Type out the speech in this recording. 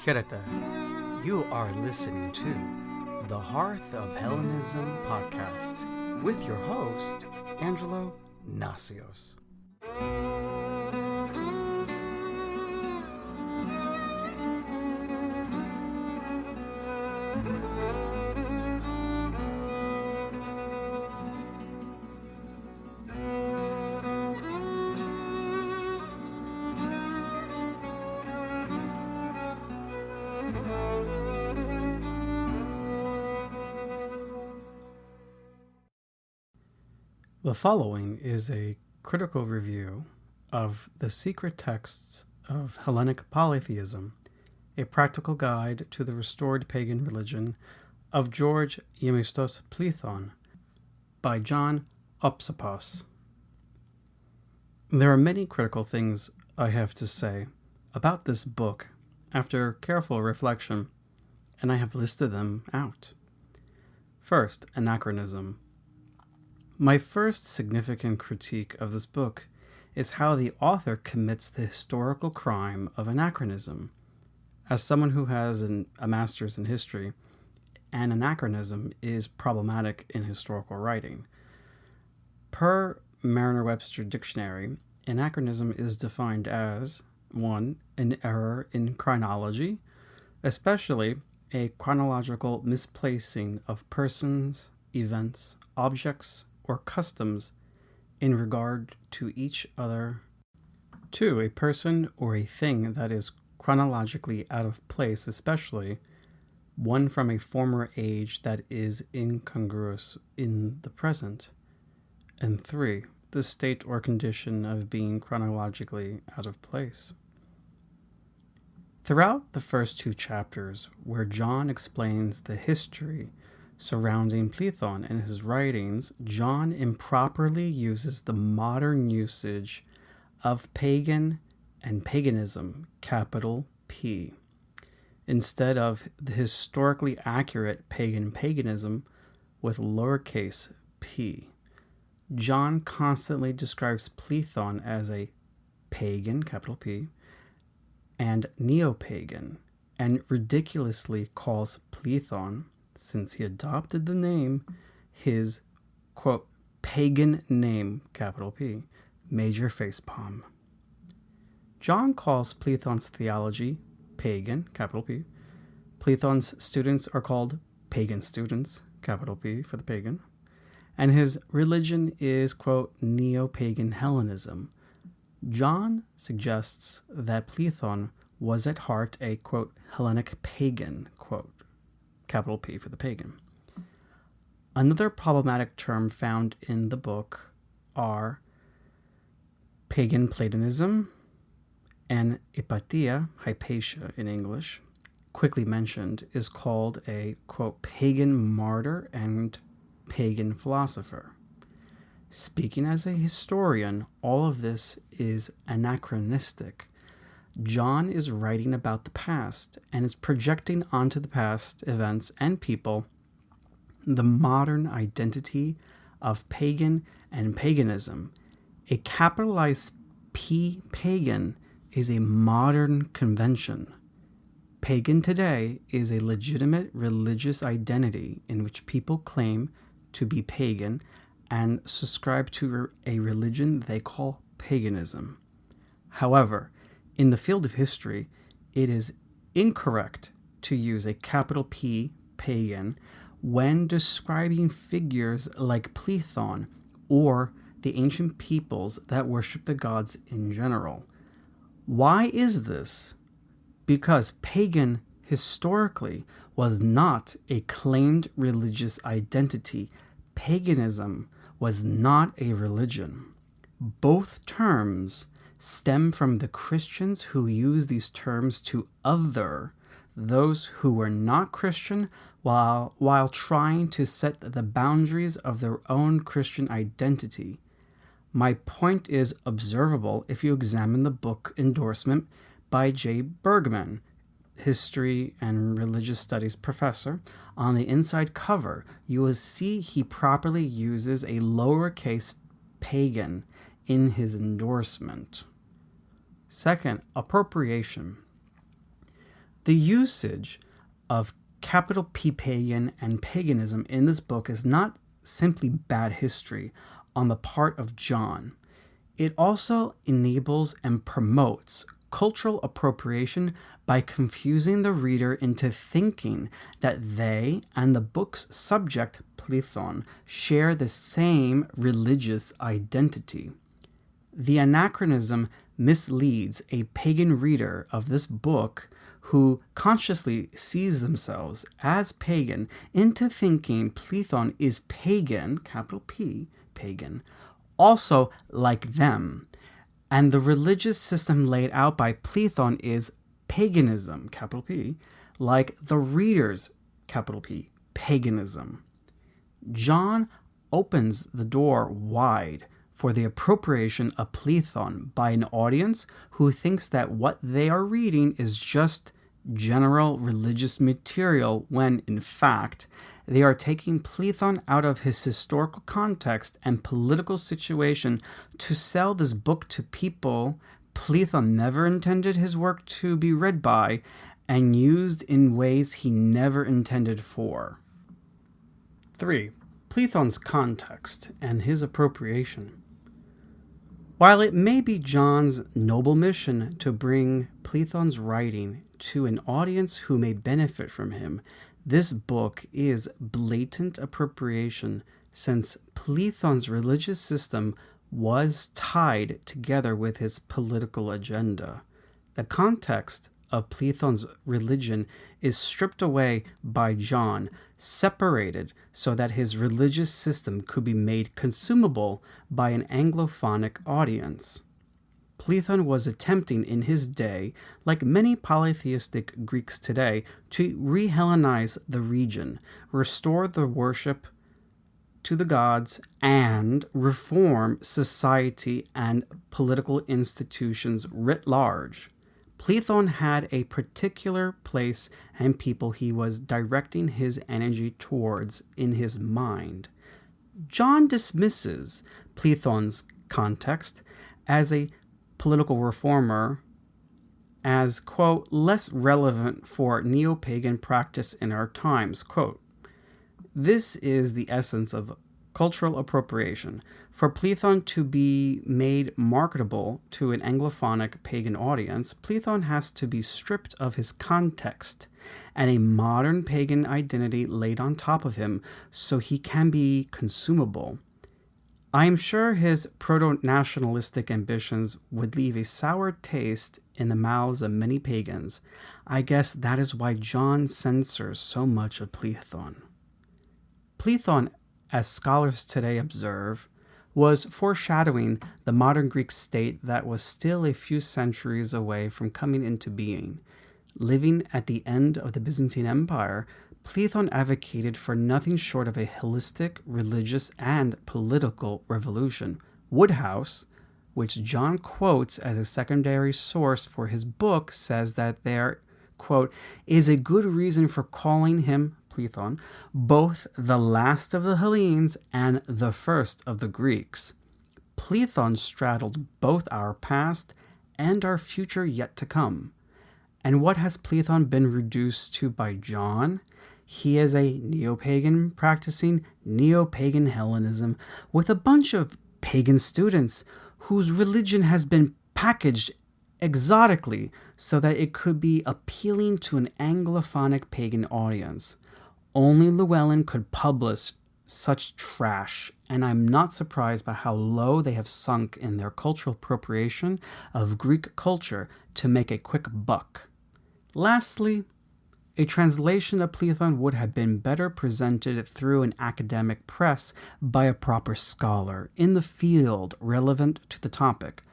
Hirata. You are listening to the Hearth of Hellenism podcast with your host, Angelo Nasios. The following is a critical review of The Secret Texts of Hellenic Polytheism, a practical guide to the restored pagan religion of George Opsopaus Plethon by John Opsopaus. There are many critical things I have to say about this book after careful reflection, and I have listed them out. First, anachronism. My first significant critique of this book is how the author commits the historical crime of anachronism. As someone who has a master's in history, an anachronism is problematic in historical writing. Per Merriam-Webster Dictionary, anachronism is defined as 1. An error in chronology, especially a chronological misplacing of persons, events, objects, or customs in regard to each other. 2. A person or a thing that is chronologically out of place, especially one from a former age that is incongruous in the present. And 3. The state or condition of being chronologically out of place. Throughout the first two chapters, where John explains the history surrounding Plethon and his writings, John improperly uses the modern usage of pagan and paganism, capital P, instead of the historically accurate paganism with lowercase p. John constantly describes Plethon as a pagan, capital P, and neo-pagan, and ridiculously calls Plethon, since he adopted the name, his, quote, pagan name, capital P, major facepalm. John calls Plethon's theology pagan, capital P. Plethon's students are called pagan students, capital P for the pagan. And his religion is, quote, neo-pagan Hellenism. John suggests that Plethon was at heart a, quote, Hellenic pagan, quote, capital P for the pagan. Another problematic term found in the book are pagan Platonism and Hypatia, Hypatia in English, quickly mentioned, is called a, quote, pagan martyr and pagan philosopher. Speaking as a historian, all of this is anachronistic. John is writing about the past and is projecting onto the past events and people the modern identity of pagan and paganism. A capitalized P pagan is a modern convention. Pagan today is a legitimate religious identity in which people claim to be pagan and subscribe to a religion they call paganism. However, in the field of history, it is incorrect to use a capital P, pagan, when describing figures like Plethon or the ancient peoples that worship the gods in general. Why is this? Because pagan, historically, was not a claimed religious identity. Paganism was not a religion. Both terms stem from the Christians who use these terms to other those who were not Christian while trying to set the boundaries of their own Christian identity. My point is observable if you examine the book endorsement by J. Bergman, history and religious studies professor. On the inside cover, you will see he properly uses a lowercase pagan in his endorsement. Second, appropriation. The usage of capital P pagan and paganism in this book is not simply bad history on the part of John. It also enables and promotes cultural appropriation by confusing the reader into thinking that they and the book's subject, Plethon, share the same religious identity. The anachronism misleads a pagan reader of this book who consciously sees themselves as pagan into thinking Plethon is pagan, capital P, pagan, also like them, and the religious system laid out by Plethon is paganism, capital P, like the reader's, capital P, paganism. John opens the door wide for the appropriation of Plethon by an audience who thinks that what they are reading is just general religious material when, in fact, they are taking Plethon out of his historical context and political situation to sell this book to people Plethon never intended his work to be read by and used in ways he never intended for. 3. Plethon's context and his appropriation. While it may be John's noble mission to bring Plethon's writing to an audience who may benefit from him, this book is blatant appropriation since Plethon's religious system was tied together with his political agenda. The context of Plethon's religion is stripped away by John, separated so that his religious system could be made consumable by an Anglophonic audience. Plethon was attempting in his day, like many polytheistic Greeks today, to re-Hellenize the region, restore the worship to the gods, and reform society and political institutions writ large. Plethon had a particular place and people he was directing his energy towards in his mind. John dismisses Plethon's context as a political reformer as, quote, less relevant for neo-pagan practice in our times, quote. This is the essence of cultural appropriation. For Plethon to be made marketable to an Anglophonic pagan audience, Plethon has to be stripped of his context and a modern pagan identity laid on top of him so he can be consumable. I am sure his proto-nationalistic ambitions would leave a sour taste in the mouths of many pagans. I guess that is why John censors so much of Plethon. Plethon, as scholars today observe, was foreshadowing the modern Greek state that was still a few centuries away from coming into being. Living at the end of the Byzantine Empire, Plethon advocated for nothing short of a holistic, religious, and political revolution. Woodhouse, which John quotes as a secondary source for his book, says that there, quote, is a good reason for calling him, Plethon, both the last of the Hellenes and the first of the Greeks. Plethon straddled both our past and our future yet to come. And what has Plethon been reduced to by John? He is a neo-pagan practicing neo-pagan Hellenism with a bunch of pagan students whose religion has been packaged exotically so that it could be appealing to an Anglophonic pagan audience. Only Llewellyn could publish such trash, and I'm not surprised by how low they have sunk in their cultural appropriation of Greek culture to make a quick buck. Lastly, a translation of Plethon would have been better presented through an academic press by a proper scholar in the field relevant to the topic.